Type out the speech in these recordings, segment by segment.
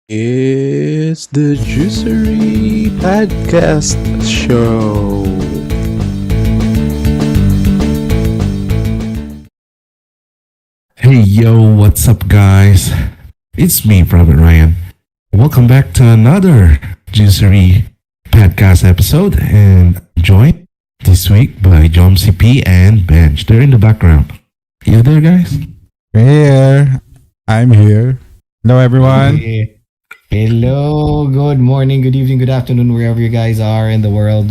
It's the Juicery Podcast Show. Hey yo, what's up guys? It's me, Private Ryan. Welcome back to another Juicery podcast episode and I'm joined this week by Jomzi P and Benj. They're in the background. You there guys? Here. I'm here. Hello, everyone. Hey. Hello, good morning, good evening, good afternoon, wherever you guys are in the world.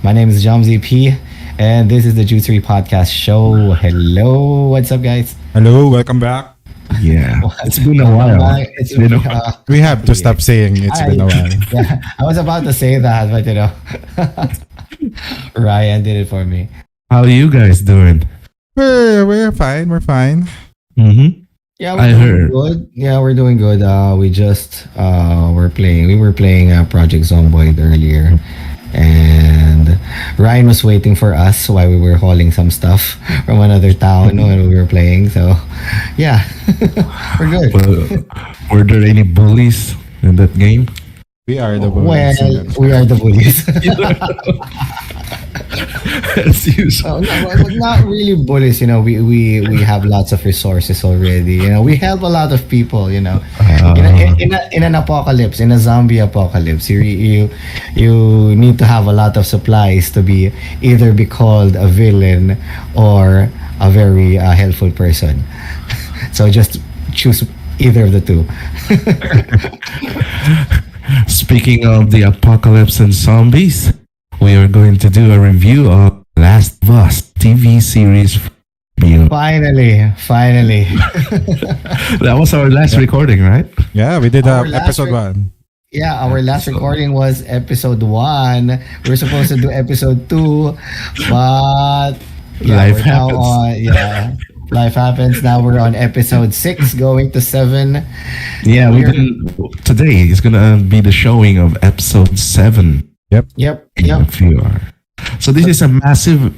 My name is Jomzi P, and this is the Juicery Podcast Show. Hello, what's up, guys? Hello, welcome back. Yeah. It's been a while. It's been a while. We have to stop saying it's been a while. Yeah, I was about to say that, but Ryan did it for me. How are you guys doing? We're fine. We're fine. Mm-hmm. Yeah, I we're doing heard. good. Yeah, we're doing good. We were playing Project Zomboid earlier, and Ryan was waiting for us while we were hauling some stuff from another town when we were playing. So, yeah, we're good. Well, were there any bullies in that game? We are the Well, boys. we are the bullies. As usual. Not really bullies. We have lots of resources already. We help a lot of people. In an apocalypse, in a zombie apocalypse, you need to have a lot of supplies to either be called a villain or a very helpful person. So just choose either of the two. Speaking of the apocalypse and zombies, we are going to do a review of Last of Us TV series. Finally. That was our last recording, right? Yeah, we did Our last episode rec- 1. Yeah, our last recording was episode 1. We're supposed to do episode 2, but Life we're now happens. life happens. Now we're on episode 6, going to 7. Yeah, today is gonna be the showing of episode 7 Yep. in a few hours. So this is a massive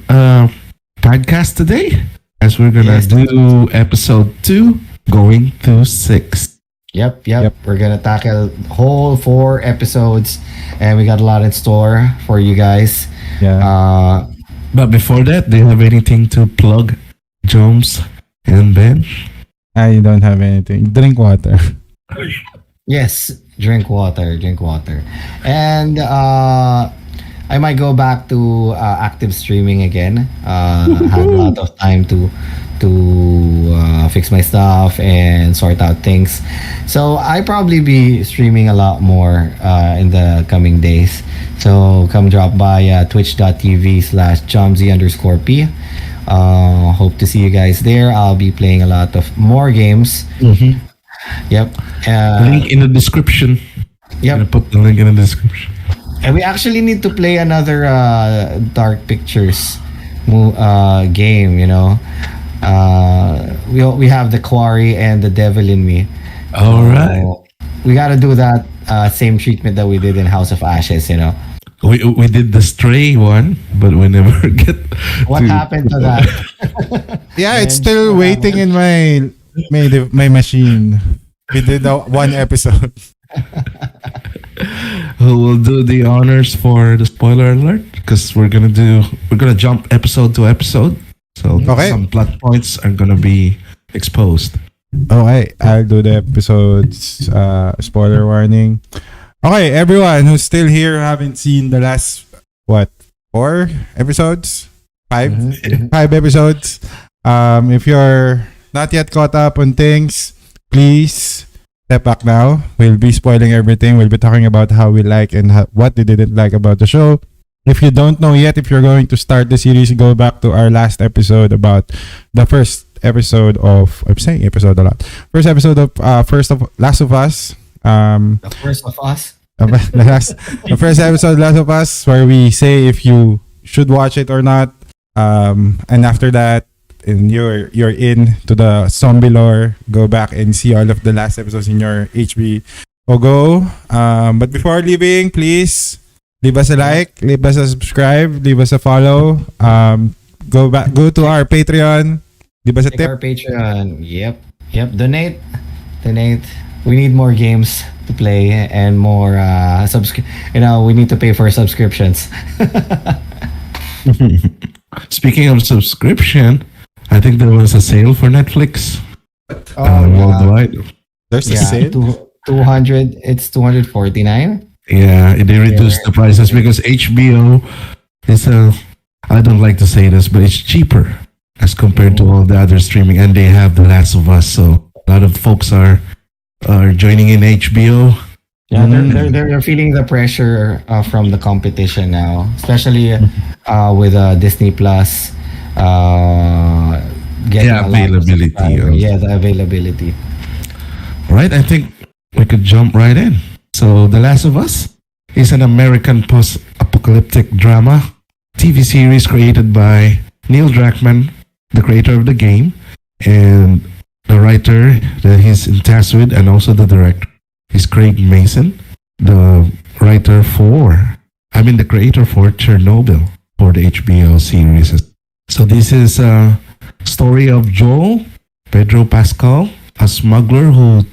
podcast today, as we're gonna Yes. do episode 2 going to 6. Yep. Yep. We're gonna tackle whole 4 episodes, and we got a lot in store for you guys. Yeah. But before that, do you have anything to plug, Jones and Benj? I don't have anything. Drink water. Yes, drink water, and I might go back to active streaming again. Had a lot of time to fix my stuff and sort out things. So I probably be streaming a lot more in the coming days. So come drop by twitch.tv/Jomzi_P. Hope to see you guys there. I'll be playing a lot of more games. Mm-hmm. Yep. Link in the description. I'm Yep. gonna put the link in the description. And we actually need to play another Dark Pictures game, we have The Quarry and The Devil in Me. All right. We got to do that same treatment that we did in House of Ashes, We did the Stray one, but we never get. What happened to that? Yeah, it's And still what waiting in my machine. We did one episode. We'll do the honors for the spoiler alert because we're gonna jump episode to episode, so Okay. some plot points are gonna be exposed. Okay, I'll do the episodes. Spoiler warning. Okay, everyone who's still here haven't seen the last 4 episodes, 5, Mhm. 5 episodes. If you're not yet caught up on things, please step back now. We'll be spoiling everything. We'll be talking about how we like and what we didn't like about the show. If you don't know yet, if you're going to start the series, go back to our last episode about the first episode of. I'm saying episode a lot. First episode of Last of Us. The First of Us. The first episode, Last of Us, where we say if you should watch it or not. And after that, and you're in to the zombie lore, go back and see all of the last episodes in your HBO Go. But before leaving, please leave us a like, leave us a subscribe, leave us a follow. Go to our Patreon, leave us a Check our tip. Patreon. Yep. Donate. we need more games to play and more we need to pay for subscriptions. Speaking of subscription, I think there was a sale for Netflix worldwide. There's a Yeah, sale. 200. It's 249. Yeah, they reduced the prices because HBO is I don't like to say this, but it's cheaper as compared to all the other streaming, and they have The Last of Us, so a lot of folks are joining in HBO. Yeah, they're feeling the pressure from the competition now, especially with Disney Plus getting Yeah, a lot of availability. subscribers. Yeah, the availability. Right, I think we could jump right in. So, The Last of Us is an American post-apocalyptic drama TV series created by Neil Druckmann, the creator of the game, and the writer that he's in task with, and also the director is Craig Mason, the the creator for Chernobyl for the HBO series. So this is a story of Joel, Pedro Pascal, a smuggler who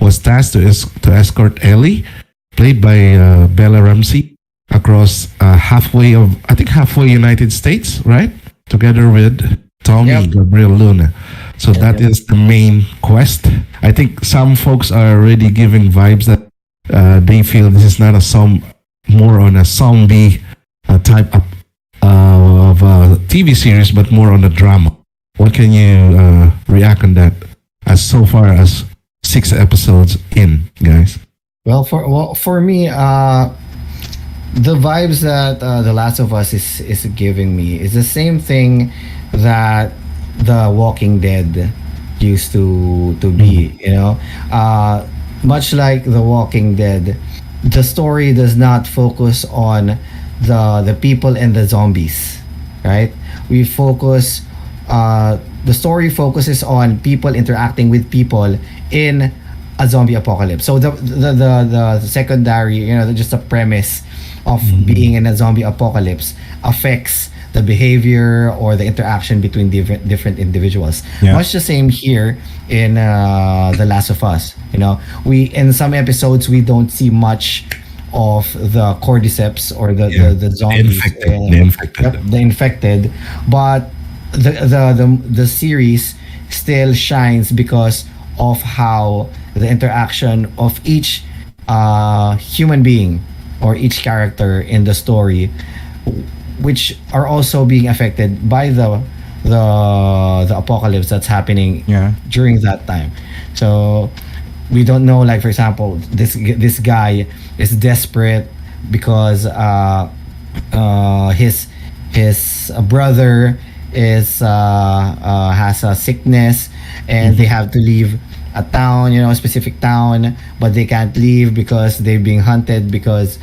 was tasked to escort Ellie, played by Bella Ramsey, across halfway United States, right? Together with Tommy Yep. Gabriel Luna. So that is the main quest. I think some folks are already giving vibes that they feel this is not more on a zombie type of a TV series, but more on a drama. What can you react on that? As so far as 6 episodes in, guys. Well, for me, the vibes that The Last of Us is giving me is the same thing that The Walking Dead used to be. Much like The Walking Dead, the story does not focus on the people and the zombies, right? We focus. The story focuses on people interacting with people in a zombie apocalypse. So the secondary, just the premise of being in a zombie apocalypse affects the behavior or the interaction between different individuals. Yeah. Much the same here in The Last of Us. We in some episodes we don't see much of the cordyceps or the zombies, the infected, but the series still shines because of how the interaction of each human being or each character in the story, which are also being affected by the apocalypse that's happening during that time. So we don't know, like for example, this guy is desperate because his brother has a sickness and they have to leave a town, a specific town, but they can't leave because they're being hunted because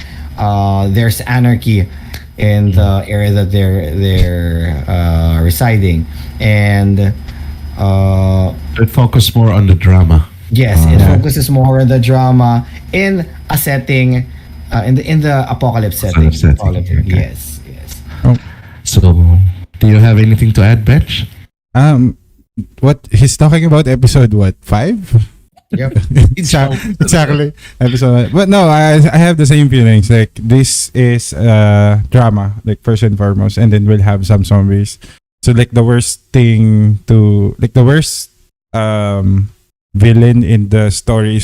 there's anarchy in the area that they're residing, and It focus more on the drama. yes, it focuses more on the drama in a setting, in the apocalypse setting. Okay. Yes. So, do you have anything to add, Bench? What he's talking about, episode 5? Yep. Exactly. Episode 1. But no, I have the same feelings. Like, this is drama, like first and foremost, and then we'll have some zombies. So like the worst villain in the story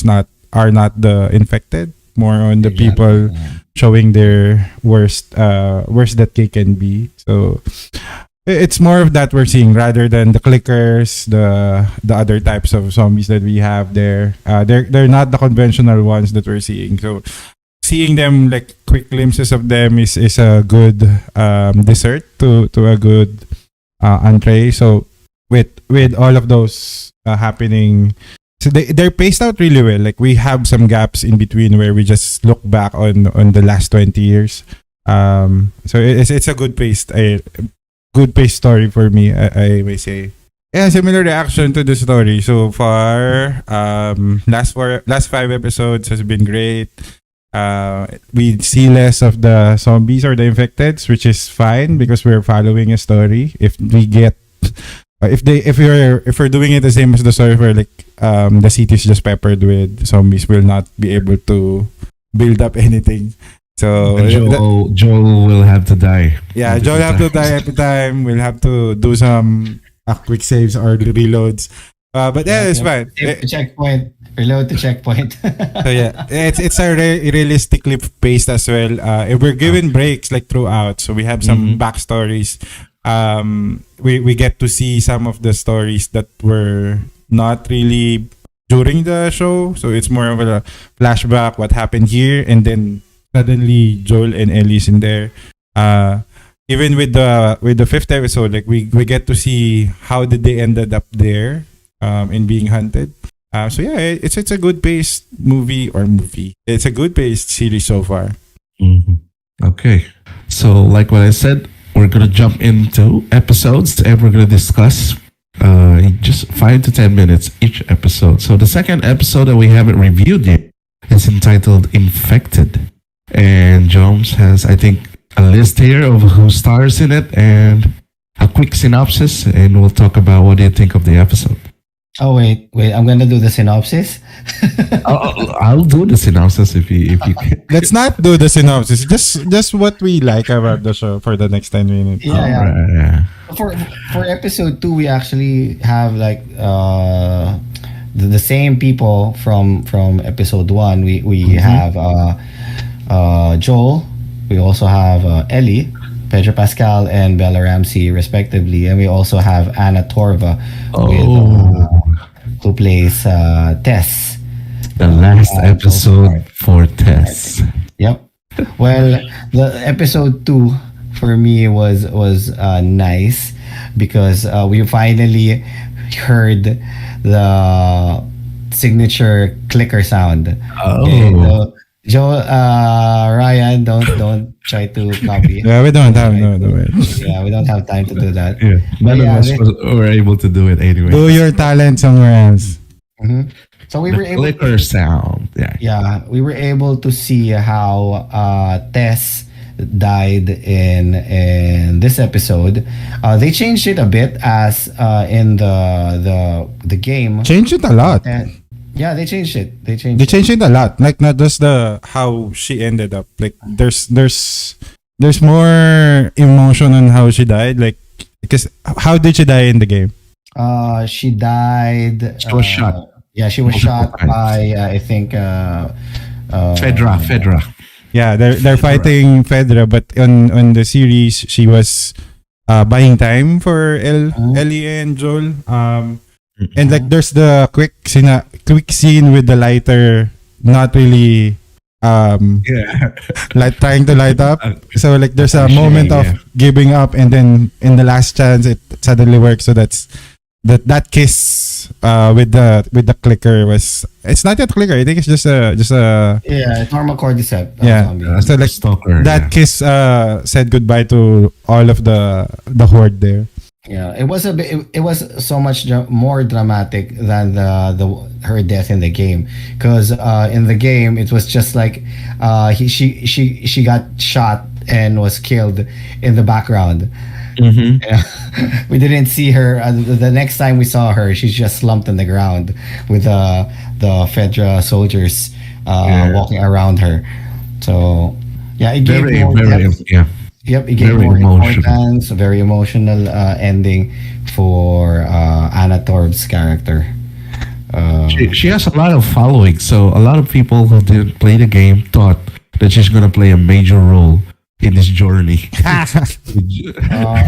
are not the infected, more on the people showing their worst that they can be. So it's more of that we're seeing rather than the clickers, the other types of zombies that we have there. They're not the conventional ones that we're seeing. So seeing them, like quick glimpses of them, is a good dessert to a good entree. So with all of those happening, so they're paced out really well. Like we have some gaps in between where we just look back on the last 20 years. So it's a good paced story for me, I may say. Yeah, similar reaction to the story so far. Last 5 episodes has been great. We see less of the zombies or the infecteds, which is fine because we're following a story. If we get if we're doing it the same as the story where like the city is just peppered with zombies, we'll not be able to build up anything. So Joel will have to die. yeah, Joel have to die every time. We'll have to do some quick saves or reloads. But yeah, it's fine. Save to checkpoint. Reload to checkpoint. So yeah, it's a realistically paced as well. If we're given breaks like throughout, so we have some backstories. We get to see some of the stories that were not really during the show. So it's more of a flashback, what happened here, and then suddenly Joel and Ellie's in there. Even with the fifth episode, like we get to see how did they ended up there, in being hunted. So yeah, it's a good paced movie. It's a good paced series so far. Okay, so like what I said, we're gonna jump into episodes and we're gonna discuss in just 5 to 10 minutes each episode. So the second episode that we haven't reviewed yet is entitled Infected, and Jones has, I think, a list here of who stars in it and a quick synopsis, and we'll talk about what do you think of the episode. Oh wait, I'm gonna do the synopsis. I'll do the synopsis if you can. Let's not do the synopsis. Just what we like about the show for the next 10 minutes. Yeah. For episode 2, we actually have like the same people from episode 1. We have Joel. We also have Ellie, Pedro Pascal, and Bella Ramsey, respectively, and we also have Anna Torva, who plays Tess. The last episode for Tess. Yep. Well, the episode 2 for me was nice because we finally heard the signature clicker sound. Okay, so Ryan, don't try to copy. Yeah, we don't have Yeah, we don't have time to do that. Yeah, none of us were able to do it anyway. Do your talent somewhere else. So we The were able. clicker sound. Yeah. Yeah, we were able to see how Tess died in this episode. They changed it a bit as in the game. Change it a lot. Yeah, they changed it. They changed it a lot. Like not just the how she ended up. Like there's more emotion on how she died. Like because how did she die in the game? She died. She was shot. Yeah, she was shot by I think Fedra. Yeah, they're fighting Fedra, but on the series she was buying time for Ellie and Joel. And like there's the quick scene with the lighter not really like trying to light up. So like there's a moment of giving up, and then in the last chance it suddenly works. So that kiss with the clicker was, it's not yet clicker. I think it's just a it's normal cordyceps. So like stalker, that kiss said goodbye to all of the horde there. Yeah, it was a bit. It was so much more dramatic than her death in the game, because in the game it was just like she got shot and was killed in the background. Yeah. We didn't see her. The next time we saw her, she's just slumped on the ground with the Fedra soldiers walking around her. So yeah, it gave Yep, it gave more importance, a very emotional ending for Anna Torv's character. She has a lot of following, so a lot of people who didn't play the game thought that she's going to play a major role in this journey.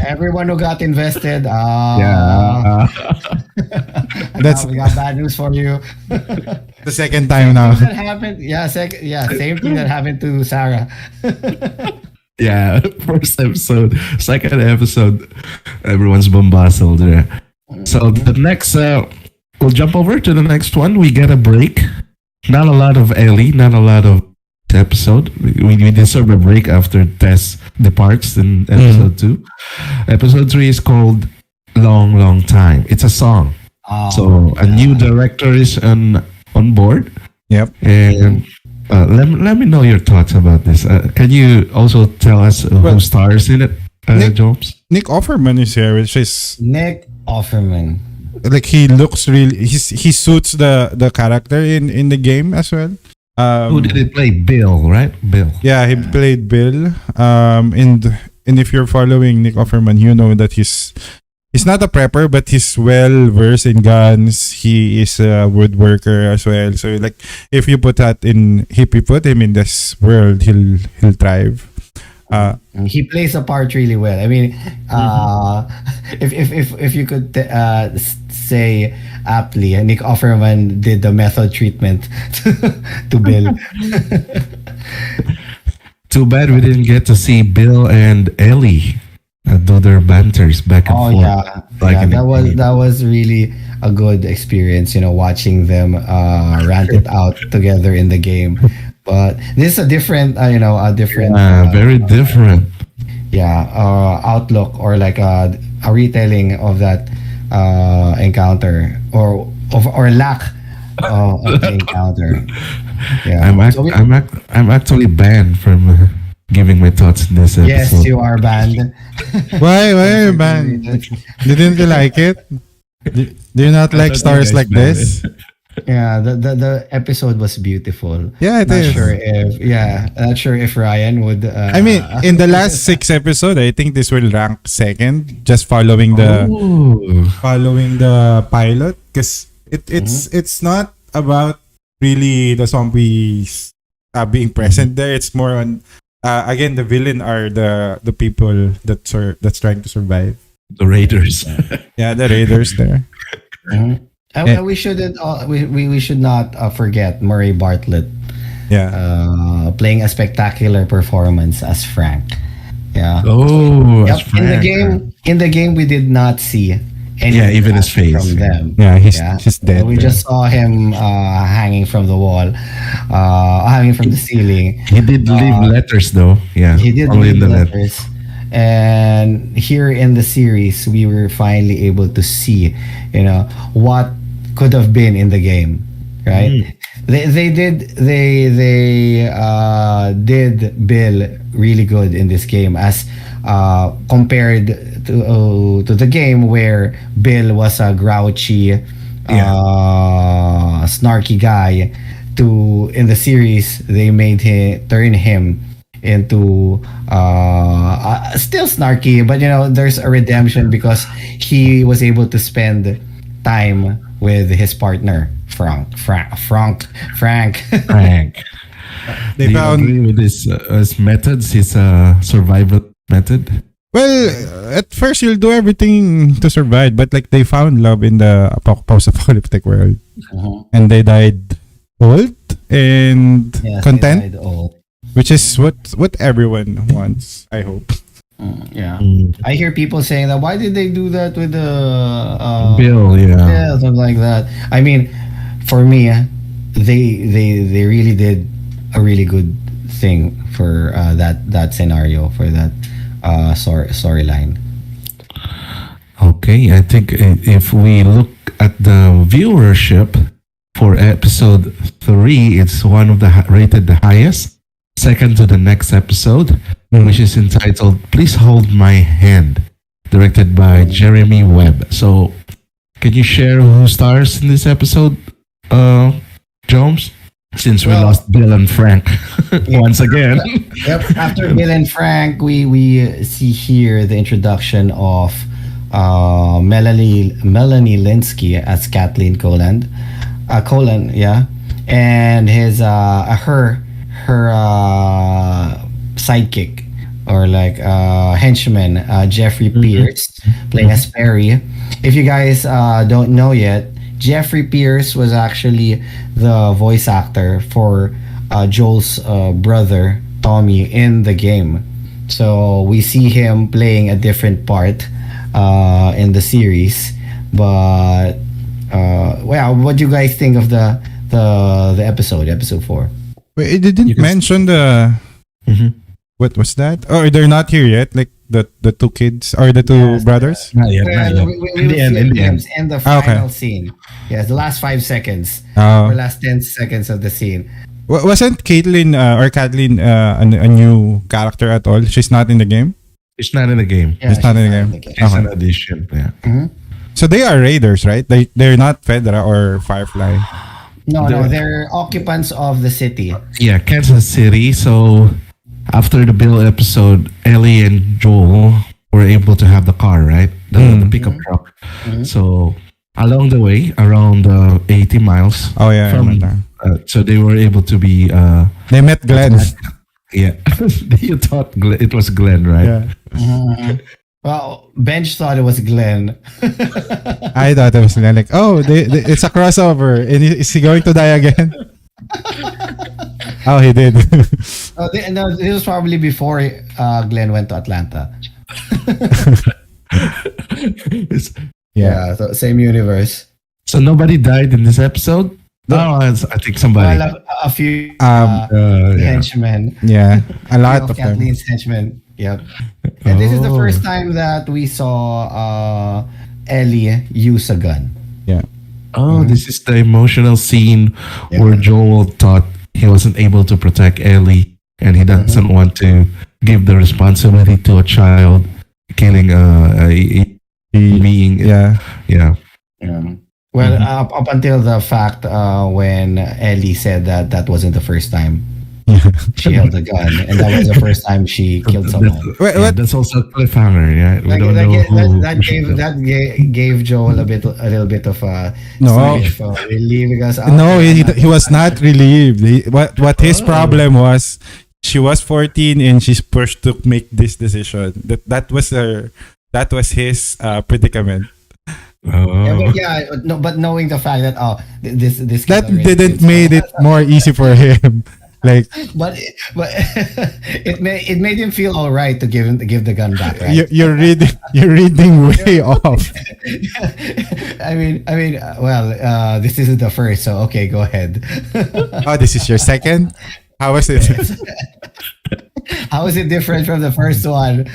Everyone who got invested, we got bad news for you. The second time now. That happened. Same thing that happened to Sarah. Yeah, first episode, second episode, everyone's bombasted there. So the next, we'll jump over to the next one. We get a break. Not a lot of Ellie, not a lot of episode. We deserve a break after Tess departs in episode 2. Episode 3 is called Long, Long Time. It's a song. A new director is on board. Yep. And let me know your thoughts about this. Can you also tell us who stars in it, Jones? Nick Offerman is here, which is Nick Offerman. Like he looks really, he suits the character in the game as well. Who did he play? Bill, right? Bill. Yeah, he played Bill. And if you're following Nick Offerman, you know that he's not a prepper, but he's well versed in guns. He is a woodworker as well. So like, if you put him in this world, he'll thrive. He plays a part really well. I mean, if you could say aptly, Nick Offerman did the method treatment to Bill. Too bad we didn't get to see Bill and Ellie do their banters back and Oh forth. yeah, Like in the game. that was really a good experience. Watching them rant it out together in the game. But this is a different, Very different. outlook, or like a retelling of that encounter, or lack of the encounter. Yeah, I'm actually banned from giving my thoughts in this episode. yes, you are banned. Why are you banned? Didn't you like it? Do you not like stars like this? Yeah, the episode was beautiful. Yeah, it Not is. sure if not sure if Ryan would. I mean, in the last 6 episodes, I think this will rank second, just following the Ooh. pilot, because it's not about really the zombies being present there. It's more on again, the villain are the people that's trying to survive. The Raiders. Yeah, the raiders there. And we shouldn't. We should not forget Murray Bartlett Yeah. playing a spectacular performance as Frank. Yeah. Oh, Yep. that's In the game, we did not see any even his reaction face. from them. Yeah, he's dead. We there. just saw him hanging from the wall, hanging from the ceiling. He did leave letters though. Yeah. He did only leave in the letter. letters. And here in the series, we were finally able to see, what could have been in the game, right? They did Bill really good in this game, as compared to the game where Bill was a grouchy, snarky guy. In the series, they made turn him into still snarky, but there's a redemption because he was able to spend time with his partner Frank. They Do you found agree with his methods, his survival method? well, at first you'll do everything to survive, but like they found love in the post-apocalyptic world, and they died old and Yes, content, they died all. which is what everyone wants. I hope. Yeah, I hear people saying that. Why did they do that with the Bill, yeah. Yeah, something like that. I mean, for me, they really did a really good thing for that scenario, for that storyline. Okay, I think if we look at the viewership for episode 3, it's one of the rated the highest, second to the next episode, which is entitled "Please Hold My Hand," directed by Jeremy Webb. So, can you share who stars in this episode, Jones? Since we lost Bill and Frank once again. Yep. After Bill and Frank, we see here the introduction of Melanie Linsky as Kathleen Coland, yeah, and his her sidekick, or like henchman, Jeffrey Pierce, playing as Perry. If you guys don't know yet, Jeffrey Pierce was actually the voice actor for Joel's brother Tommy in the game. So we see him playing a different part in the series. But well, what do you guys think of the episode 4? Wait, it didn't mention the. What was that? Oh, they're not here yet. Like the two kids or the two brothers. Not yet, not yet. We In the end, in the end. in the Ah, okay. final scene. Yes, the last 5 seconds Oh. or last 10 seconds of the scene. Wasn't Caitlyn or Kathleen a new character at all? She's not in the game. It's not in the game. Yeah, It's not she's in the game. It's an addition. Yeah. So they are raiders, right? They're not Fedra or Firefly. No, they're occupants of the city. Yeah, Kansas City. So after the Bill episode, Ellie and Joel were able to have the car, right? The pickup truck. So along the way, around 80 miles. Oh yeah, I from, remember. so they were able to be. They met Glenn. Yeah, you thought it was Glenn, right? Yeah. Well, Benj thought it was Glenn. I thought it was Glenn. Like, oh, it's a crossover. And is he going to die again? Oh, he did. No, this was probably before Glenn went to Atlanta. Yeah. So same universe. So nobody died in this episode? No, I think somebody. Well, a few yeah. henchmen. Yeah. A lot of them. Kathleen's henchmen. Yep. And this is the first time that we saw Ellie use a gun. Yeah. Oh, this is the emotional scene where Joel thought he wasn't able to protect Ellie and he doesn't want to give the responsibility to a child killing a being. Yeah. Yeah. Well, up until the fact when Ellie said that wasn't the first time she held a gun, and that was the first time she killed someone. That's also a cliffhanger. Yeah, we don't know who. Mm-hmm. Gave Joel a little bit of a No. relief because No, he was not relieved. What his problem was, she was 14 and she's pushed to make this decision. That was his predicament. But knowing the fact that this That kid already didn't did made it more easy for him. Like, but it made him feel all right to give the gun back, right? you're reading way off. I mean, well, this isn't the first, so okay, go ahead. Oh, this is your second? How was it? How is it different from the first one?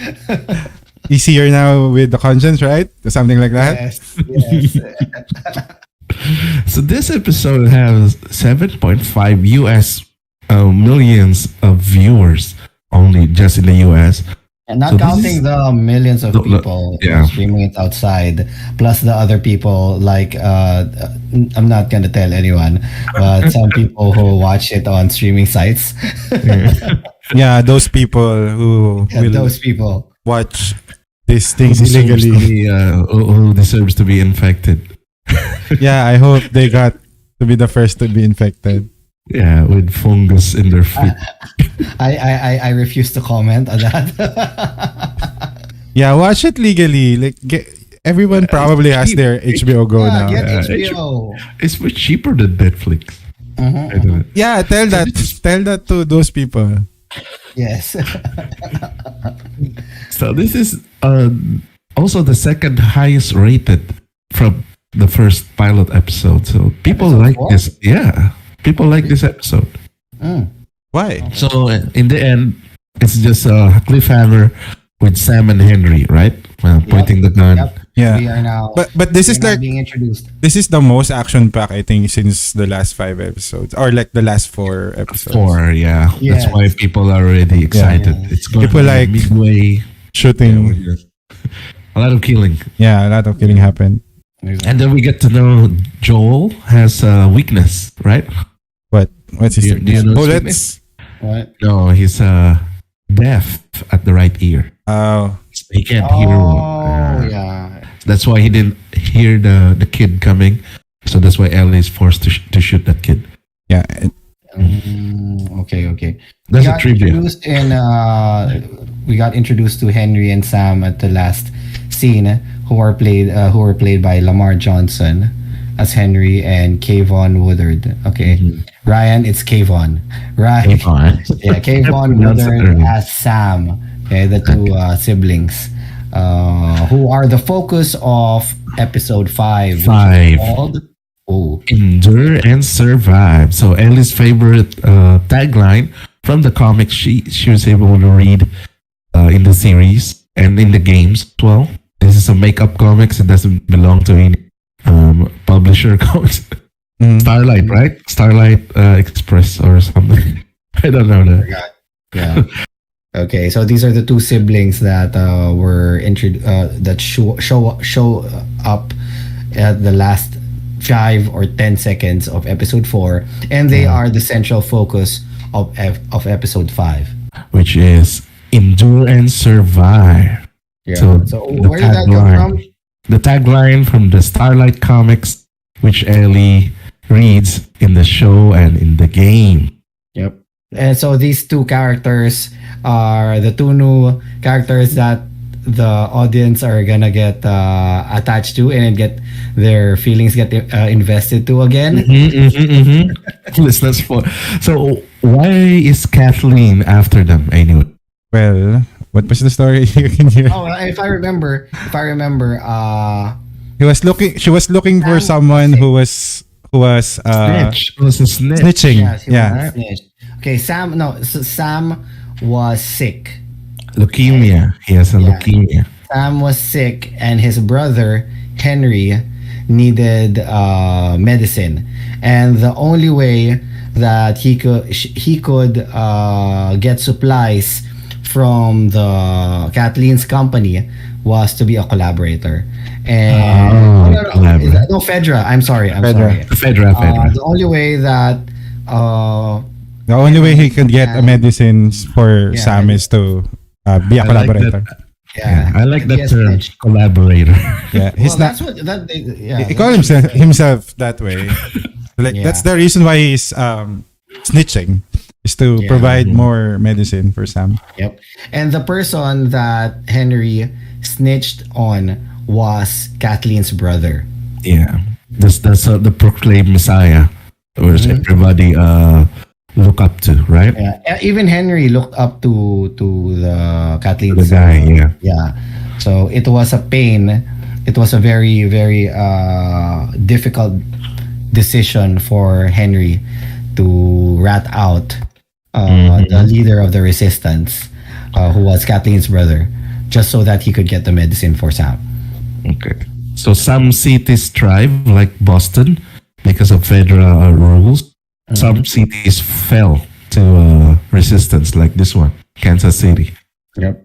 Easier now with the conscience, right? Something like that. Yes. So this episode has 7.5 US millions of viewers only just in the US. And not So counting the millions of people yeah. streaming it outside, plus the other people like I'm not gonna tell anyone, but some people who watch it on streaming sites. Yeah, those people who will Those people. watch these things Who deserves illegally. who deserves to be infected. Yeah, I hope they got to be the first to be infected. Yeah, with fungus in their feet. I refuse to comment on that. Yeah, watch it legally. Like, everyone probably has their HBO Go now. Get Yeah, HBO. It's much cheaper than Netflix. I don't know. Yeah, tell that to those people. Yes. So this is also the second highest rated from the first pilot episode. So people Episode like 4? this. Yeah, people like this episode. Why? So in the end, it's just a cliffhanger with Sam and Henry, right? Pointing the gun. Yep. Yeah. We are now. But this is we're now like being introduced. this is the most action pack I think since the last 5 episodes, or like the last 4 episodes. 4, yeah. Yes. That's why people are already excited. Yeah. It's going People to be like midway. shooting. A lot of killing. Yeah, a lot of killing happened. And then we get to know Joel has a weakness, right? What's his Do you know his bullets? What? No, he's deaf at the right ear. Oh, He can't hear. Oh, yeah. That's why he didn't hear the kid coming. So that's why Ellie is forced to shoot that kid. yeah. Okay. That's a trivia. We got introduced to Henry and Sam at the last scene, who were played by Lamar Johnson as Henry and Kayvon Woodard. Okay, Ryan, it's Kayvon. Right? Yeah, Kayvon Woodard as Sam. Okay, the two siblings, who are the focus of episode 5. which is 5. called Endure and survive. So Ellie's favorite tagline from the comics she was able to read in the series and in the games as well. This is a makeup comics. It doesn't belong to any publisher comics. Starlight, right? Starlight Express or something. I don't know that. Yeah. Okay, so these are the two siblings that were that show up at the last 5 or 10 seconds of episode 4, and they are the central focus of episode 5. which is endure and survive. Yeah. So So the where did that come from? The tagline from the Starlight comics, which Ellie reads in the show and in the game. Yep. And so these two characters are the two new characters that the audience are gonna get attached to and get their feelings get invested to again. Let's So why is Kathleen after them anyway? Well, what was the story you can hear? Oh, if I remember, She was looking for someone who was Snitch. It was a snitch. snitching. yes, he Yeah. was snitched. Okay, Sam. No, so Sam was sick. Leukemia. He has a Yeah. leukemia. Sam was sick, and his brother Henry needed medicine, and the only way that he could get supplies from the Kathleen's company was to be a collaborator. And collaborator. no, Fedra. I'm sorry. Fedra. Fedra. The only way that The only way he could get medicines for Yeah. Sam is to be a I like collaborator. Yeah, I like that Yes, term, snitch. collaborator. Yeah, Well, he's not. that's what that they, yeah. He called himself that way. Like Yeah. that's the reason why he's snitching, is to Yeah. provide more medicine for Sam. Yep. And the person that Henry snitched on was Kathleen's brother. Yeah, that's the proclaimed Messiah, which everybody look up to, right? Yeah. Even Henry looked up to the Kathleen's The guy, yeah. Yeah. So it was a pain. It was a very, very difficult decision for Henry to rat out the leader of the resistance, who was Kathleen's brother, just so that he could get the medicine for Sam. Okay. So some cities thrive, like Boston, because of federal rules. Some cities fell to resistance, like this one, Kansas City. Yep.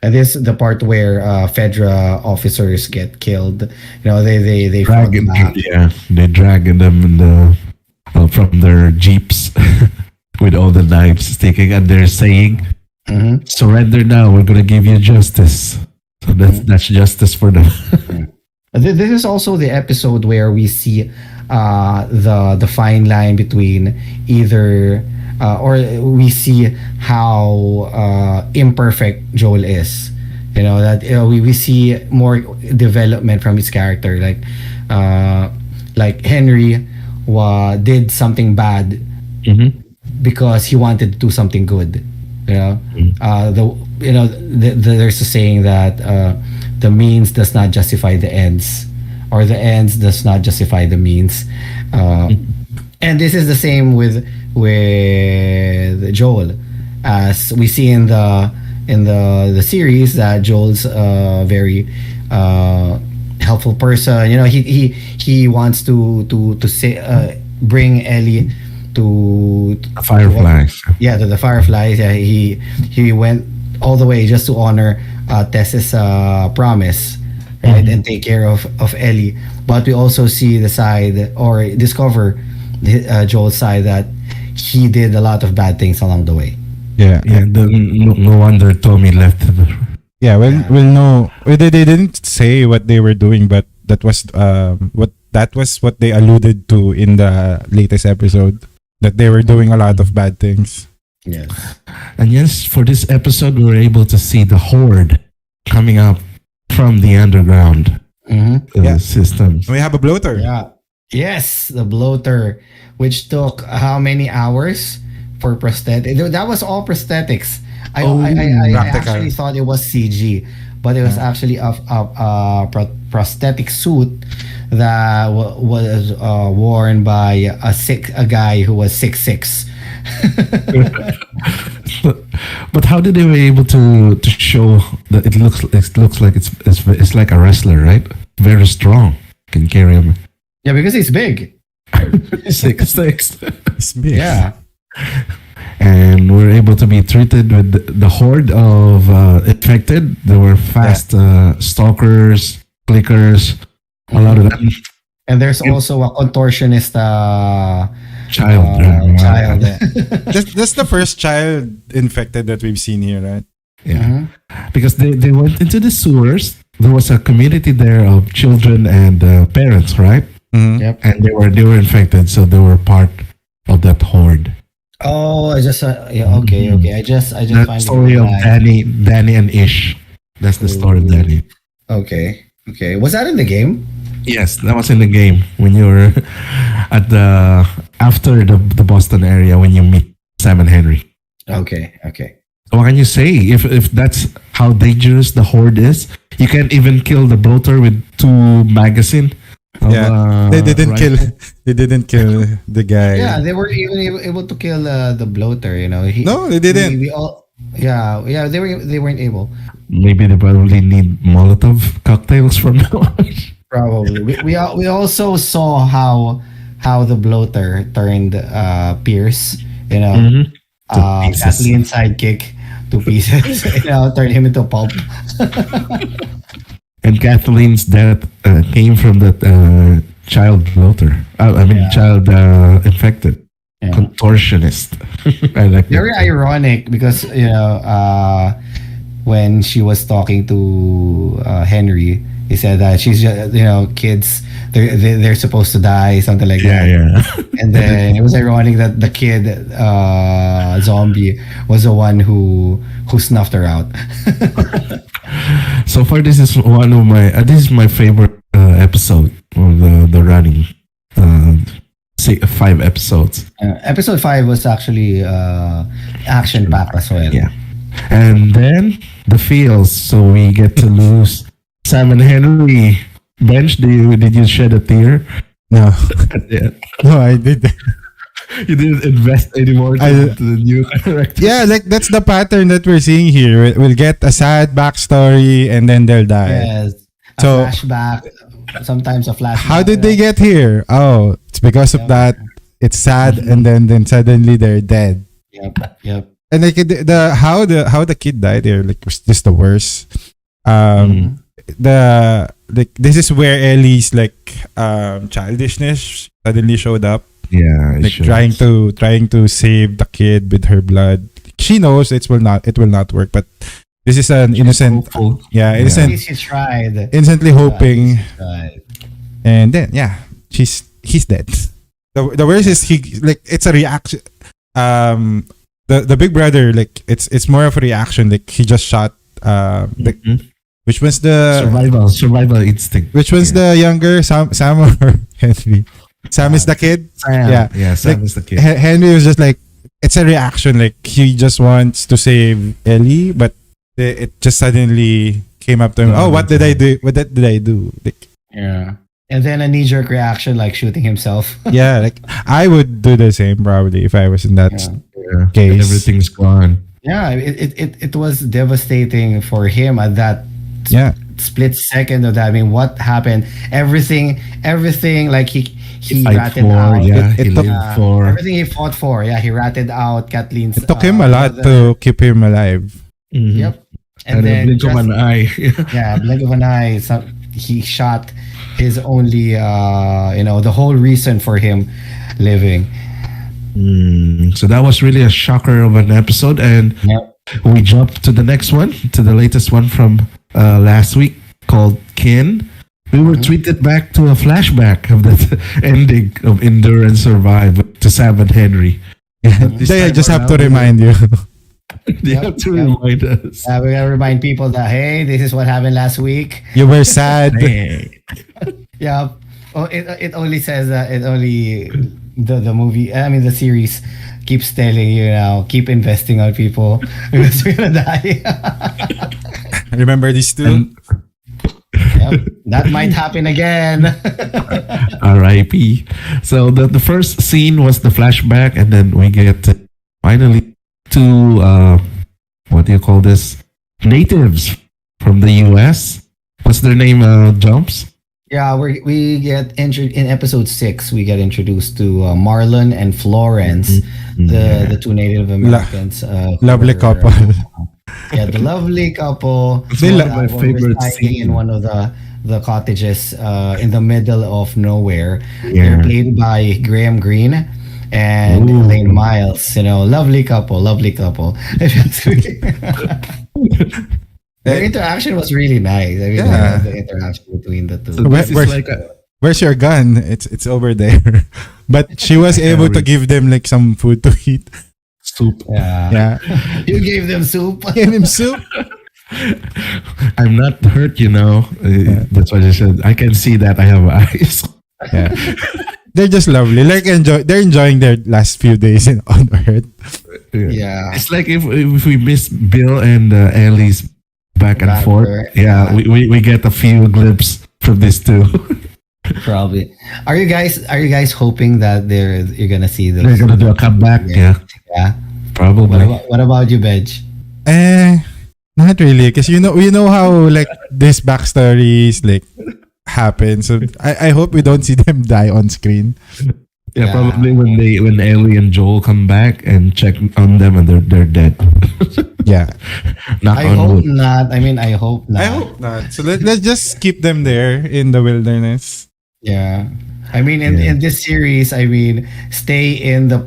And this is the part where Fedra officers get killed. You know, they fought Dragging, back. yeah, they dragging them in the from their jeeps with all the knives sticking, and they're saying, "Surrender now. We're gonna give you justice." So that's justice for them. This is also the episode where we see the fine line between either or we see how imperfect Joel is. You know that we see more development from his character, like Henry did something bad because he wanted to do something good. You know, there's a saying that the means does not justify the ends, or the ends does not justify the means. And this is the same with Joel, as we see in the series that Joel's a very helpful person. You know, he wants to say bring Ellie to Fireflies. to the Fireflies. Yeah, he went all the way just to honor Tess's promise, right, and take care of Ellie. But we also see the side, or discover Joel's side, that he did a lot of bad things along the way. Yeah. Yeah, no wonder Tommy left. Yeah, no, they didn't say what they were doing, but that was what they alluded to in the latest episode, that they were doing a lot of bad things. Yes. And yes, for this episode, we were able to see the horde coming up from the underground systems. We have a bloater. Yeah. Yes, the bloater, which took how many hours for prosthetic? That was all prosthetics. I practical. actually thought it was CG, but it was actually a prosthetic suit that was worn by a guy who was 6'6". But how did they were able to show that it looks like it's like a wrestler, right? Very strong, can carry him. Yeah, because he's big. 6'6". It's big. Yeah. And we're able to be treated with the horde of infected. There were fast stalkers, clickers, A lot of that And there's also a contortionist child. child. That's the first child infected that we've seen here, right? Yeah. Because they went into the sewers. There was a community there of children and parents, right? Mhm. Yep. And they were infected, so they were part of that horde. Oh, I just yeah, okay. I just The find story of that. Danny and Ish. That's the story of Danny. Okay. Was that in the game? Yes, that was in the game when you were at the after the Boston area when you meet Sam and Henry. Okay. So what can you say if that's how dangerous the horde is? You can't even kill the bloater with 2 magazine. Yeah, they didn't rifle. kill. They didn't kill the guy. Yeah, they were even able to kill the bloater. No, they didn't. We all. Yeah. They weren't able. Maybe they probably need Molotov cocktails from now on. Probably. We also saw how the bloater turned Pierce. Mhm. To pieces. Kathleen sidekick to pieces. Turned him into pulp. And Kathleen's death came from that child bloater. Child infected. Yeah. Contortionist. I like Very that. ironic because when she was talking to Henry, he said that she's just kids they're supposed to die, something like that. Yeah. And then it was ironic that the kid zombie was the one who snuffed her out. So far, this is one of my this is my favorite episode of the running. Say 5 episodes. Episode 5 was actually action packed as well. Yeah, and then the feels. So we get to lose Sam and Henry. Bench, did you shed a tear? No, At the end? no, I did. You didn't invest anymore to the new character. Yeah, like that's the pattern that we're seeing here. We'll get a sad backstory and then they'll die. Yes. A So- flashback. Sometimes a flashback. How did they get here? Oh, it's because of that. It's sad, and then suddenly they're dead. Yep. And like how the kid died here, like was just the worst. The like this is where Ellie's like childishness suddenly showed up. Yeah, Like trying to save the kid with her blood. She knows it will not work, but this is an innocent, hopeful. yeah, At innocent, least she tried. instantly hoping, Right. and then he's dead. The worst is it's a reaction. The big brother, like it's more of a reaction. Like he just shot. Which one's the Survival instinct. which one's the younger, Sam or Henry? Sam is the kid. Sam. Yeah. Sam Like, is the kid. Henry was just like, it's a reaction. Like he just wants to save Ellie, but it just suddenly came up to him. No, Oh, what did I no. do? What did I do? Like, Yeah. And then a knee-jerk reaction like shooting himself. yeah, like I would do the same probably if I was in that. Yeah. Yeah. Case. Everything's gone. Yeah, it was devastating for him at that Yeah, split second of that. I mean, what happened? Everything like he Fight ratted for, out. yeah. It He took- lived for. Everything he fought for. Yeah, he ratted out Kathleen's. it took him a lot brother. to keep him alive. Mhm. Yep. And then a blink of just- an eye. yeah, blink of an eye. He shot his only, the whole reason for him living. So that was really a shocker of an episode, and Yep. we jump to the next one, to the latest one from last week called Kin. We were tweeted back to a flashback of the ending of Endure and Survive to Sam and Henry. This They time just have to around, remind you. They have to Yep. remind us. We gotta remind people that hey, this is what happened last week. You were sad. Hey. Yeah. Oh, it only says that it only the movie. I mean, the series keeps telling you now keep investing on people because you're gonna die. Remember these two? And Yep. That might happen again. R.I.P. So the first scene was the flashback, and then we get finally to what do you call this? Natives from the U.S. What's their name? Jumps. Yeah, we get in episode 6. We get introduced to Marlon and Florence, the two Native Americans. who Lovely were, couple. Yeah, the lovely couple. It's They one lo- of my were favorite residing scenes. in one of the the cottages in the middle of nowhere. Yeah. They're played by Graham Greene and Ooh. Elaine Miles. Lovely couple, lovely couple. Their interaction was really nice. I mean, Yeah. the interaction between the two. So Where- this is where's- like Where's your gun? It's over there. But she was able to give them like some food to eat. soup. Yeah. Yeah. You gave them soup. Gave him soup. I'm not hurt, you know. That's what I said. I can see that I have eyes. Yeah. They're just lovely. Like they're enjoying their last few days on Earth. Yeah. It's like if we miss Bill and Ellie's back and forth. Banter. Yeah, we get a few glimpses from this too. Probably. Are you guys hoping that you're gonna see the They're gonna do a comeback. Yeah, Yeah. probably. What about you, Benj? Not really, because you know how like this backstories like happen. So I hope we don't see them die on screen. Yeah, Yeah. probably when Ellie and Joel come back and check on them and they're dead. Yeah. Knock I on hope wood. not. I mean, I hope not. I hope not. So let's just keep them there in the wilderness. Yeah. I mean, in, Yeah. in this series, I mean, stay in the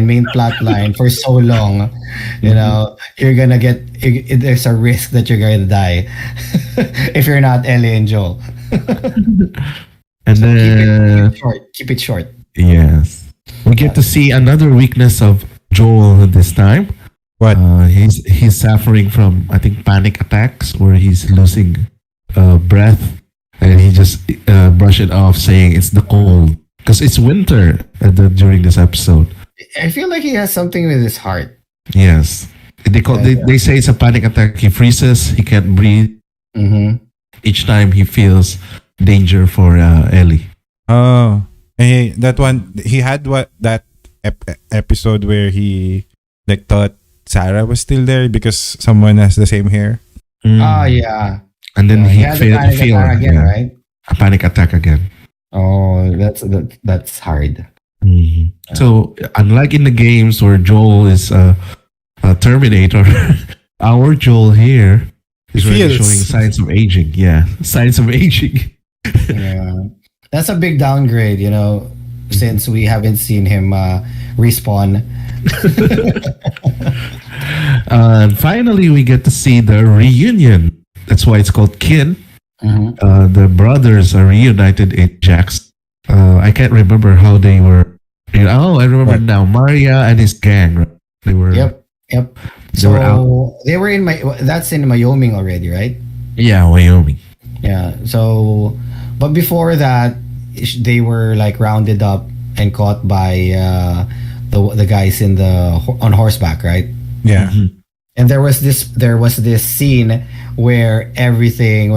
main plot line for so long, you know, you're gonna there's a risk that you're gonna die if you're not Ellie and Joel. And then Keep it short. yes, we get to see another weakness of Joel this time. What? He's suffering from, I think, panic attacks where he's losing breath, and he just brush it off, saying it's the cold because it's winter during this episode. I feel like he has something with his heart. Yes, they say it's a panic attack. He freezes, he can't breathe Mm-hmm. each time he feels danger for Ellie. Oh, that one he had that episode where he like thought Sarah was still there because someone has the same hair. Oh, yeah. And then He he had a feel panic attack again, yeah, right? a panic attack again. Oh, that's hard. Mhm. So unlike in the games where Joel is a Terminator, our Joel here is really Feels. showing signs of aging. Yeah, signs of aging. Yeah. That's a big downgrade, you know, since we haven't seen him respawn. And finally, we get to see the reunion. That's why it's called Kin. Mm-hmm. The brothers are reunited in Jack's. I can't remember how they were. Oh, I remember What? now. Maria and his gang. Right? They were. Yep. They were out. So they were that's in Wyoming already, right? Yeah, Wyoming. Yeah. So, but before that, they were like rounded up and caught by the guys on horseback, right? Yeah. Mhm. And there was this scene where everything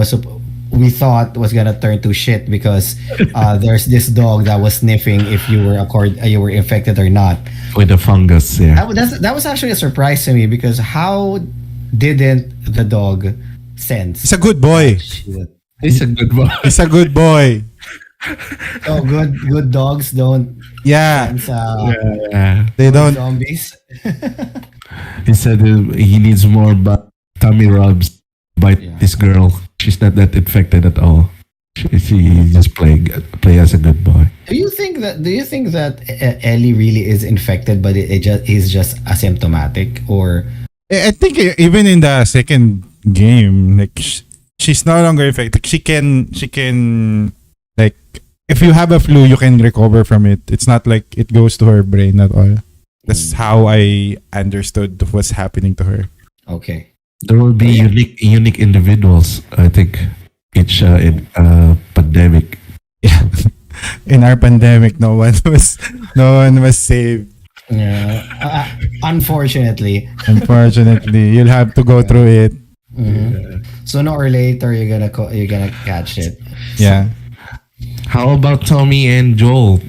we thought was gonna turn to shit because there's this dog that was sniffing if you were infected or not. With the fungus. Yeah. That was actually a surprise to me because how didn't the dog sense? He's a good boy. Shit. He's a good boy. He's a good boy. Oh, good dogs don't Yeah. sense Yeah. They don't. zombies. He said he needs more tummy rubs by Yeah. this girl. She's not that infected at all. She just play as a good boy. Do you think that Ellie really is infected, but he's just asymptomatic, or I think even in the second game, like she's no longer infected. She can like if you have a flu, you can recover from it. It's not like it goes to her brain at all. That's how I understood what's happening to her. okay? There will be unique individuals. I think each pandemic. Yeah. In our pandemic, no one was saved. Yeah. Unfortunately, Unfortunately, you'll have to go through it. mhm. Sooner or later you're gonna catch it. Yeah. How about Tommy and Joel?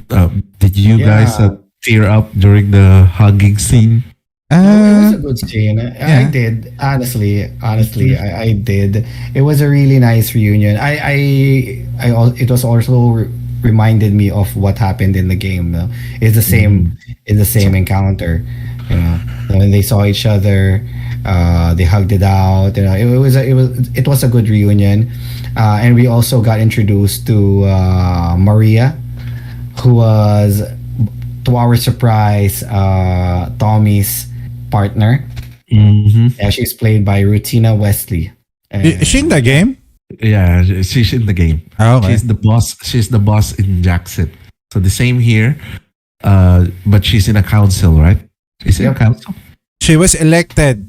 Did you Yeah. guys tear up during the hugging scene? No, it was Uh, a good scene. I yeah. did honestly. I did. It was a really nice reunion. It was also reminded me of what happened in the game. No? It's the same. It's the same encounter. You know, when they saw each other, they hugged it out. You know, it was a good reunion. And we also got introduced to Maria, who was, to our surprise, Tommy's partner. Mm-hmm. Yeah, she's played by Rutina Wesley. Is she in the game? Yeah, she's in the game. Oh, okay. She's the boss. She's the boss in Jackson. So the same here, but she's in a council, right? She's in a Yep. council. She was elected.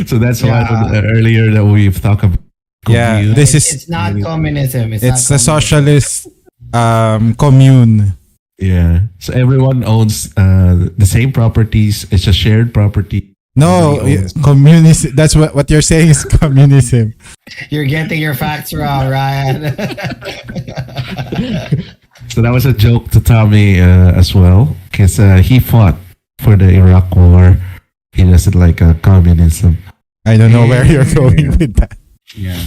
So that's why Yeah. earlier that we've talked about. Yeah, commune. this It's is not communism. it's not a communism. socialist commune. Yeah. So everyone owns the same properties. It's a shared property. No, Everybody owns- communism. That's what you're saying is communism. You're getting your facts wrong, Ryan. So that was a joke to Tommy as well, because he fought for the Iraq War. He doesn't like communism. I don't know where you're going with that. Yeah.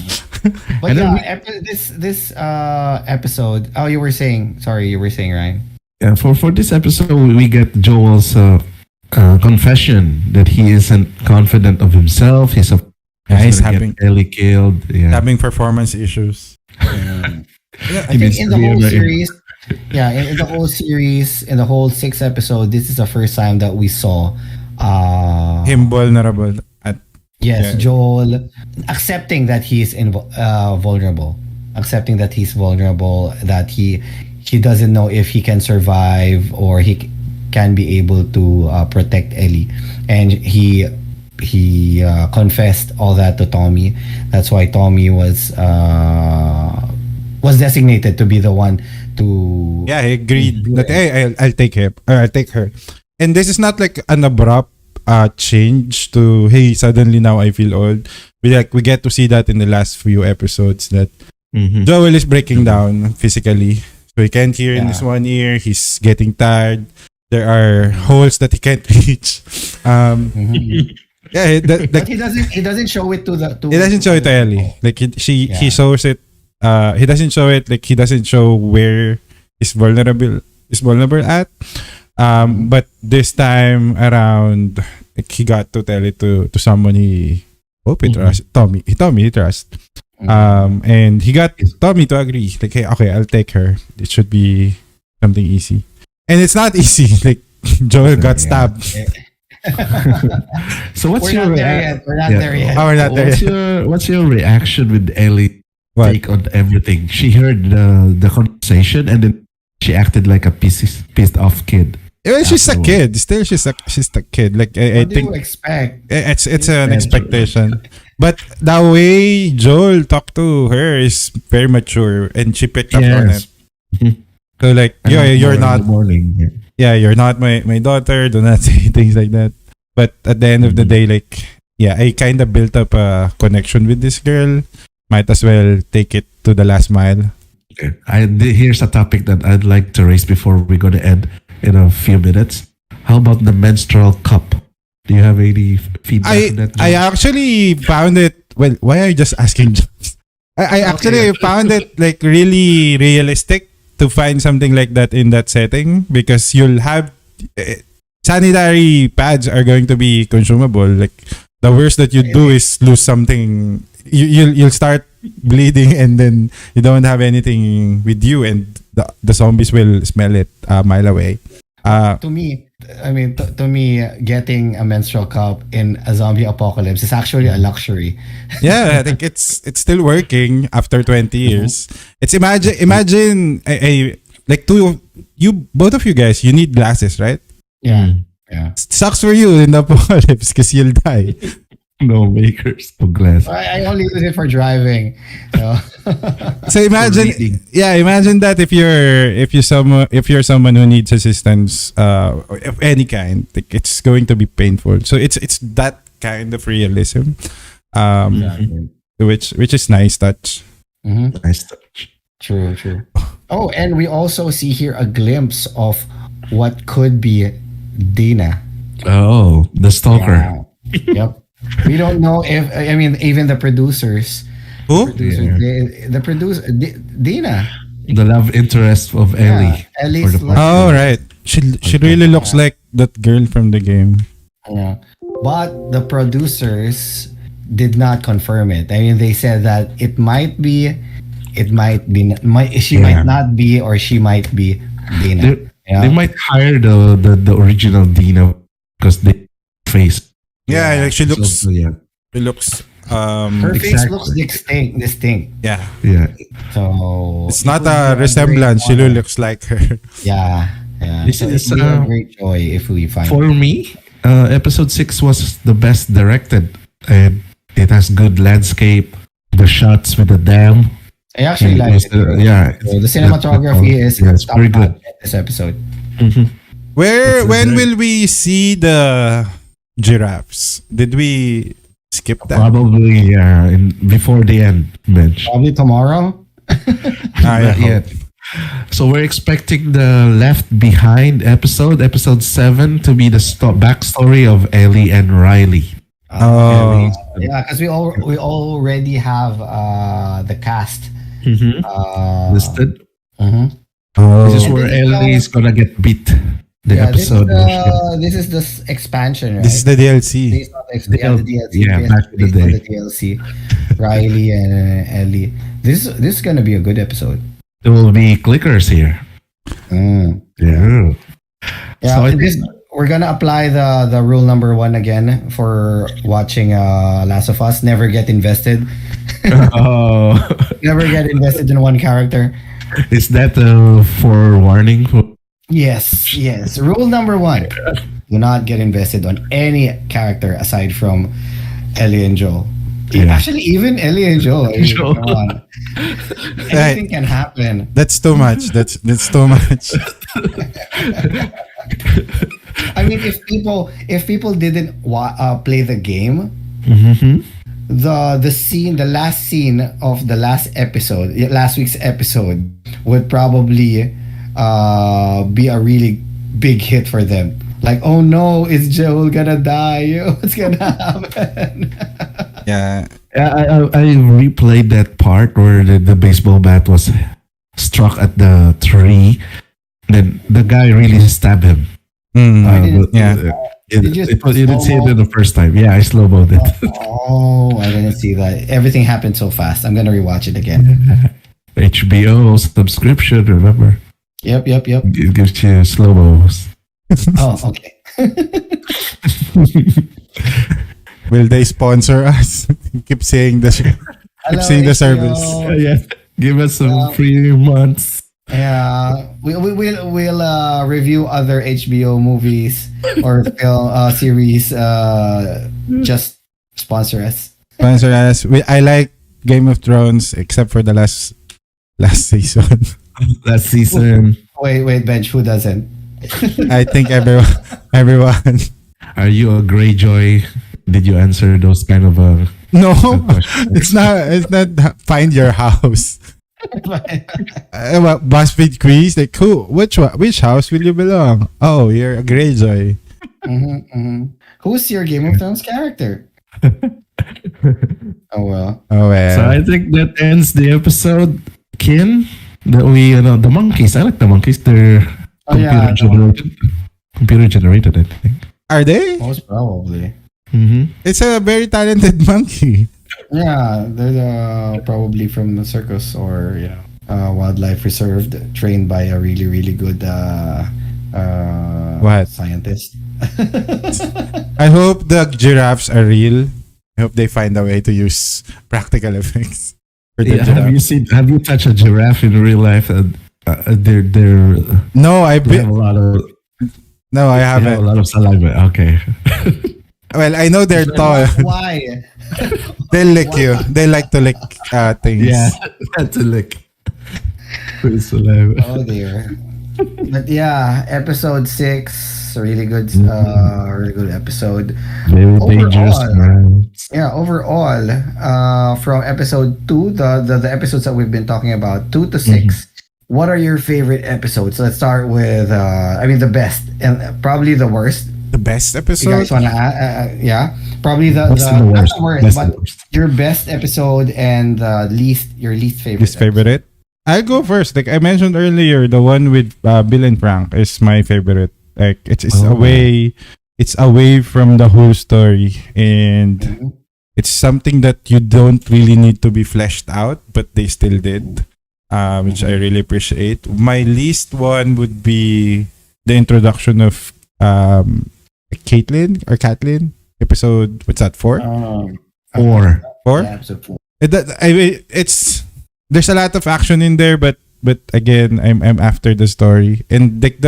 But And then yeah, this episode. Oh, you were saying. Sorry, you were saying, Ryan. Yeah, for this episode, we get Joel's confession that he isn't confident of himself. He's He's gonna having- get Ellie killed. Yeah. Having performance issues. I think in the whole series, in the whole series, in the whole 6 episode, this is the first time that we saw Him vulnerable. yes, Yeah. Joel accepting that he's vulnerable, accepting that he's vulnerable, that he doesn't know if he can survive or he can be able to protect Ellie, and he confessed all that to Tommy. That's why Tommy was designated to be the one to Yeah, he agreed that hey, I'll take him or I'll take her. And this is not like an abrupt change to hey, suddenly now I feel old. We get to see that in the last few episodes that Mhm. Joel is breaking down physically. So he can't hear in Yeah. his one ear. He's getting tired. There are holes that he can't reach. Yeah, but he doesn't show it to the he doesn't show it to Ellie. Like he shows it. He doesn't show it. Like he doesn't show where he's vulnerable at. But this time around, like, he got to tell it to someone he hope he trust. Tommy he trust. And he got Tommy to agree. Like, hey, okay, I'll take her. It should be something easy. And it's not easy. Like Joel got stabbed. So what's We're your not there yet. We're not there yet. Oh, we're not there. What's your reaction with Ellie What? take on everything? She heard the conversation and then she acted like a pissed off kid. Well, she's a Afterwards. kid. Still, she's a kid. Like I What do think you expect? it's an expectation. But the way Joel talked to her is very mature, and she picked up on it. Mhm. So like, yeah, you're In not. the morning. Yeah. Yeah, you're not my daughter. Do not say things like that. But at the end of the day, like, yeah, I kind of built up a connection with this girl. Might as well take it to the last mile. Okay. Here's a topic that I'd like to raise before we go to end in a few minutes. How about the menstrual cup? Do you have any feedback on that? I actually found it. Well, why are you just asking? I actually found it like really realistic to find something like that in that setting, because you'll have sanitary pads are going to be consumable. Like the worst that you do is lose something. You'll start bleeding, and then you don't have anything with you, and the zombies will smell it a mile away. To me, to me, getting a menstrual cup in a zombie apocalypse is actually a luxury. Yeah, I think it's still working after 20 years. It's imagine like both of you guys, you need glasses, right? Yeah, yeah. It sucks for you in the apocalypse because you'll die. No makers of glass. I only use it for driving. So. So imagine, reading. imagine that if you're someone who needs assistance of any kind, like, it's going to be painful. So it's that kind of realism, which is nice touch. Mhm. Nice touch. True. Oh, and we also see here a glimpse of what could be Dina. Oh, the stalker. Wow. Yep. We don't know if even the producers. Who? The producer Dina. The love interest of Ellie. Ellie's For the love. Oh right, she really looks like that girl from the game. Yeah. But the producers did not confirm it. I mean, they said that she might not be, or she might be Dina. They, they might hire the original Dina because they face. Yeah, like she looks. So, yeah. She looks. Her face Exactly. looks distinct. Yeah. Yeah. So It's not a resemblance. She looks like her. Yeah. This So is, it'd be a great joy if we find For me, episode 6 was the best directed, and it has good landscape, the shots with the dam. I actually like it. Yeah, So the cinematography is it's top very notch good. in this episode. When will we see the giraffes? Did we skip that? Probably before the end, Benj. Probably tomorrow. Not yet. So we're expecting the Left Behind episode 7, to be the backstory of Ellie and Riley. Oh. Yeah, because we already have the cast Listed. mhm. Oh. This is And where then, Ellie is gonna get beat. The Yeah, episode. this is the expansion, right? This is the DLC. Based on the DLC. Yeah, based- back in the based on day. the DLC. Riley and Ellie. This is gonna be a good episode. There will be clickers here. Mm. Yeah. Yeah, So I we're gonna apply the rule number 1 again for watching Last of Us. Never get invested. Oh, Never get invested in one character. is that a forewarning? Yes. Rule number 1: do not get invested on any character aside from Ellie and Joel. Yeah. Actually, even Ellie and Joel. I mean, Joel. come on. Anything can happen. That's too much. That's too much. I mean, if people didn't play the game, Mm-hmm. the last scene of the last week's episode, would probably be a really big hit for them. Like, oh no, is Joel gonna die? What's gonna happen? Yeah. I replayed that part where the baseball bat was struck at the tree. Then the guy really stabbed him. Yeah. Did you You didn't see it slow-mo? in the first time. Yeah, I slow-moed it. Oh, I didn't see that. Everything happened so fast. I'm gonna rewatch it again. HBO subscription, remember? Yep. It gives you slow-mos. Oh, okay. Will they sponsor us? Keep saying the Hello, saying the HBO. service. Yeah, give us some free months. Yeah, we'll review other HBO movies or film series. Just sponsor us. Sponsor us. I like Game of Thrones except for the last season. Last season. Wait, Benj, who doesn't? I think everyone. Are you a Greyjoy? Did you answer those kind of No, questions? it's not find your house. BuzzFeed quiz, like which house will you belong? Oh, you're a Greyjoy. Who's your Game of Thrones character? Oh well. Oh well. So I think that ends the episode. Kin, the monkeys. I like the monkeys. They're Oh, yeah, computer generated. I think. Are they? Most probably. Mm-hmm. It's a very talented monkey. Yeah, they're probably from the circus or wildlife reserved, trained by a really really good What? scientist. I hope the giraffes are real. I hope they find a way to use practical effects for the Yeah, giraffe. have you touched a giraffe in real life? They're No, they have a lot of no, I they have a haven't. lot of saliva. Okay. Well, I know they're tall. Why? They lick you. They like to lick things. Yeah, that's a lick. With saliva. Oh dear. But yeah, episode 6, really good, really good episode. Very dangerous, Overall, man. Yeah, overall, from episode 2, the episodes that we've been talking about, 2 to 6, what are your favorite episodes? Let's start with, the best and probably the worst. The best You episode. guys want to, yeah, probably What's the not worst? the worst, What's but the worst? your best episode and your least favorite. His favorite. I'll go first. Like I mentioned earlier, the one with Bill and Frank is my favorite. Like it's Oh. away from the whole story, and It's something that you don't really need to be fleshed out, but they still did, which I really appreciate. My least one would be the introduction of Kathleen, episode, what's that, 4? Or 4? Yeah, episode 4. It's there's a lot of action in there, but again, I'm after the story, and like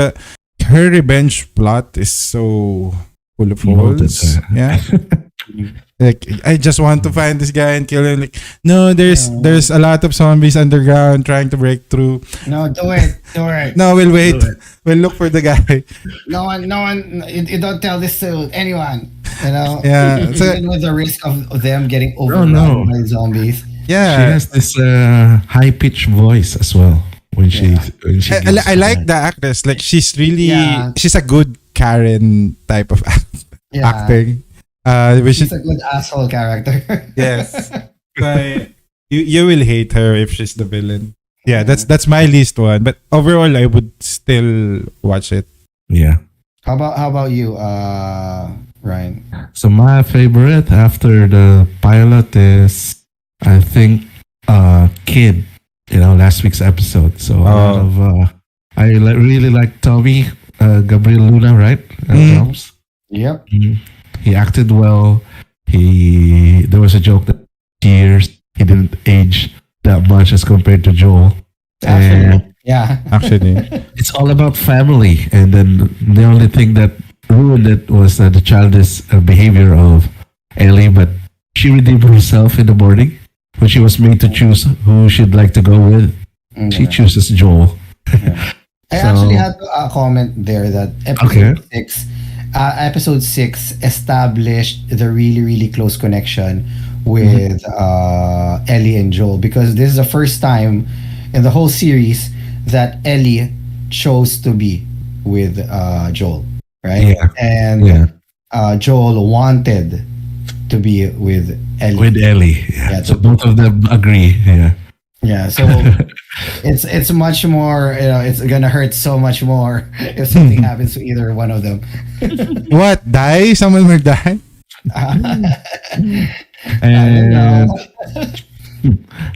her revenge plot is so full of holes. Yeah. Like, I just want to find this guy and kill him. Like, no, there's a lot of zombies underground trying to break through. No, do it. No, we'll wait. We'll look for the guy. No one. You don't tell this to anyone. You know. Yeah. So, Even with the risk of them getting overrun by zombies. She yeah. has this high pitched voice as well when she. When she gets I like mad. the actress. Like, she's really Yeah. she's a good Karen type of Yeah. acting. Which She's is a good asshole character. yes. So, you will hate her if she's the villain. Yeah, that's my least one. But overall, I would still watch it. Yeah. How about you, Ryan? So my favorite after the pilot is, I think, Kid. Last week's episode. So a lot of really like Tommy, Gabriel Luna, right? Drums. Yep. He acted well. There was a joke that years he didn't age that much as compared to Joel. And Yeah. Actually, it's all about family. And then the only thing that ruined it was the childish behavior of Ellie. But she redeemed herself in the morning when she was made to choose who she'd like to go with. She chooses Joel. I actually had a comment there that episode 6 established the really, really close connection with Ellie and Joel, because this is the first time in the whole series that Ellie chose to be with Joel, right? Yeah. And Joel wanted to be with Ellie. With Ellie. Yeah. So both of them agree. Yeah. Yeah, so it's much more, it's gonna hurt so much more if something happens to either one of them. what? Die? Someone will die? And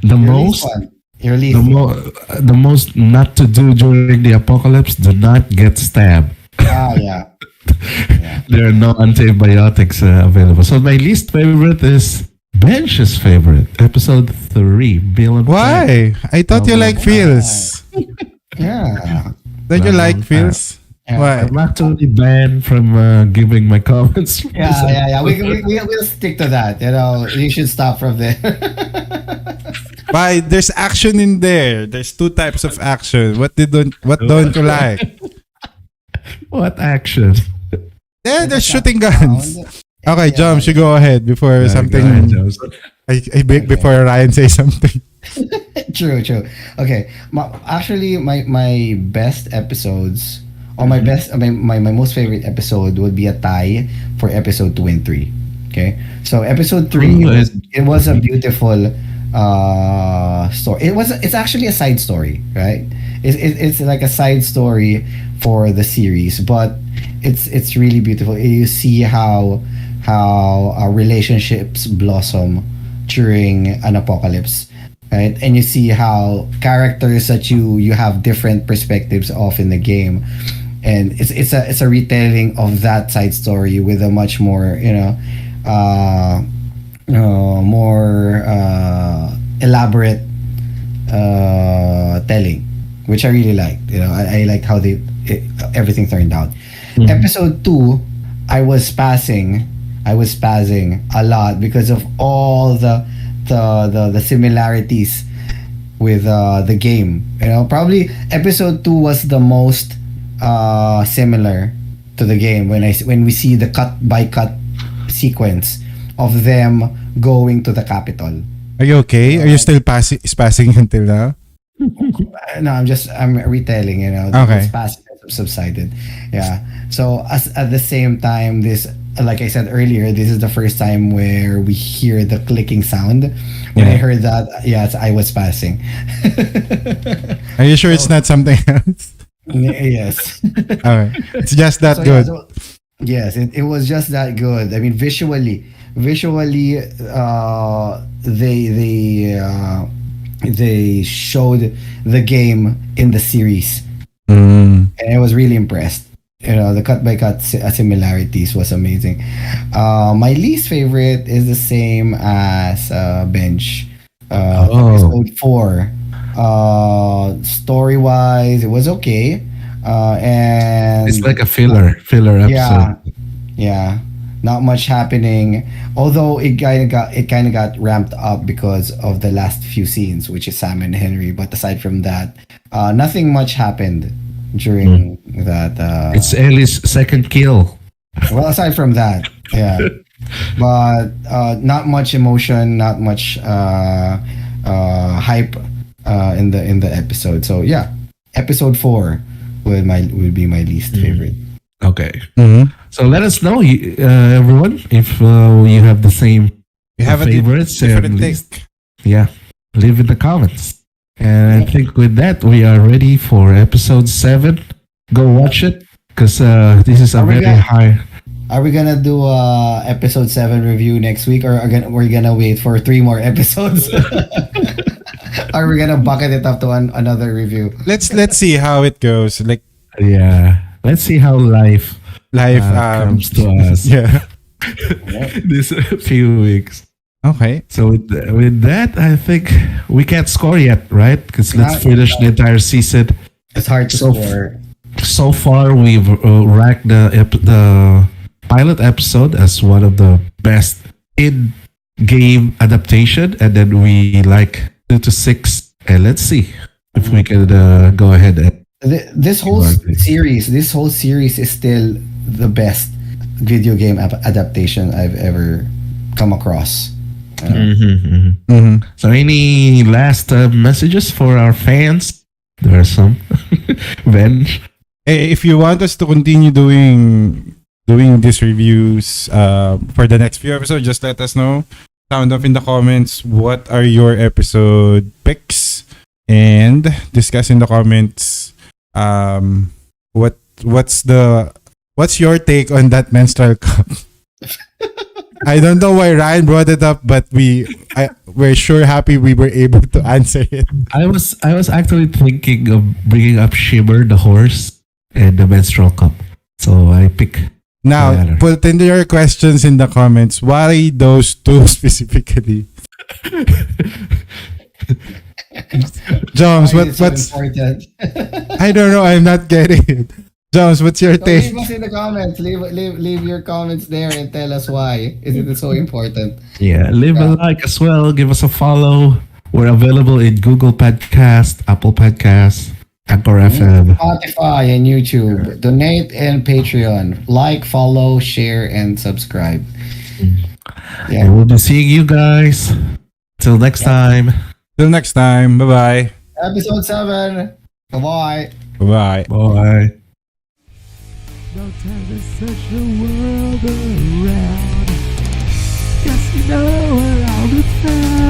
the most not to do during the apocalypse, do not get stabbed. Yeah. There are no antibiotics available. So my least favorite is Bench's favorite, episode 3, Bill and Why? I thought you like feels. Yeah. Don't you like feels? Why? I'm actually banned from giving my comments. Yeah. We'll stick to that. You should stop from there. Why? There's action in there. There's 2 types of action. What don't you like? What action? Yeah, there's shooting guns. Okay, Jom, you go ahead before something. Before Ryan says something. True. Okay, my best episodes, or my most favorite episode would be a tie for episode 2 and 3. Okay, so episode 3 it was a beautiful story. It's actually a side story, right? It's like a side story for the series, but it's really beautiful. You see how our relationships blossom during an apocalypse, right? And you see how characters that you have different perspectives of in the game, and it's a retelling of that side story with a much more more elaborate telling, which I really liked. I liked how everything turned out. Episode 2, I was spazzing a lot because of all the similarities with the game. Probably episode 2 was the most similar to the game when we see the cut by cut sequence of them going to the Capitol. Are you okay? Are you still spazzing until now? No, I'm retelling. Okay. The spazzing has subsided. Yeah. So at the same time, this, like I said earlier, this is the first time where we hear the clicking sound. When I heard that, yes, I was passing. Are you sure it's not something else? Yes. Alright. It's just that good. Yes, it was just that good. I mean, visually visually, they showed the game in the series, and I was really impressed. The cut by cut similarities was amazing. My least favorite is the same as Bench. Episode 4. Story wise, it was okay. And It's like a filler yeah, episode. yeah, not much happening. Although it kind of got ramped up because of the last few scenes, which is Sam and Henry. But aside from that, nothing much happened during that. It's Ellie's second kill. Well, aside from that, yeah, but not much emotion, not much hype in the episode. So yeah, episode 4 would be my least favorite. Okay. Mm-hmm. So let us know, everyone, if you have the same You have a favorites. different and take. yeah, leave in the comments. And I think with that, we are ready for episode 7. Go watch it because this is a very high. Are we gonna do episode 7 review next week, or we're gonna wait for 3 more episodes? Are we gonna bucket it up to another review? Let's see how it goes. Like Yeah, let's see how life comes to us. Yeah. This few weeks. Okay. So with that, I think we can't score yet, right? Because let's finish the entire season. It's hard to score. So far, we've ranked the pilot episode as one of the best in-game adaptation, and then we like 2 to 6. And let's see if we can go ahead and This whole series is still the best video game adaptation I've ever come across. So any last messages for our fans? There are some. Benj. Hey, if you want us to continue doing these reviews for the next few episodes, just let us know. Sound off in the comments what are your episode picks, and discuss in the comments what's your take on that menstrual cup. I don't know why Ryan brought it up, but we're sure happy we were able to answer it. I was actually thinking of bringing up Shimmer the horse and the menstrual cup. So I pick. Now, put in your questions in the comments. Why those two specifically? Joms, what's important? I don't know. I'm not getting it. Joms, what's your take? Leave us in the comments. Leave your comments there and tell us why. Is it so important? Yeah, leave a like as well. Give us a follow. We're available in Google Podcast, Apple Podcasts, Anchor FM, Spotify, and YouTube. Donate and Patreon. Like, follow, share, and subscribe. Yeah. And we'll be seeing you guys. Till next time. Till next time. Bye-bye. Episode 7. Bye-bye. Bye-bye. Bye. No time to search the world around. Guess you know where I'll be found.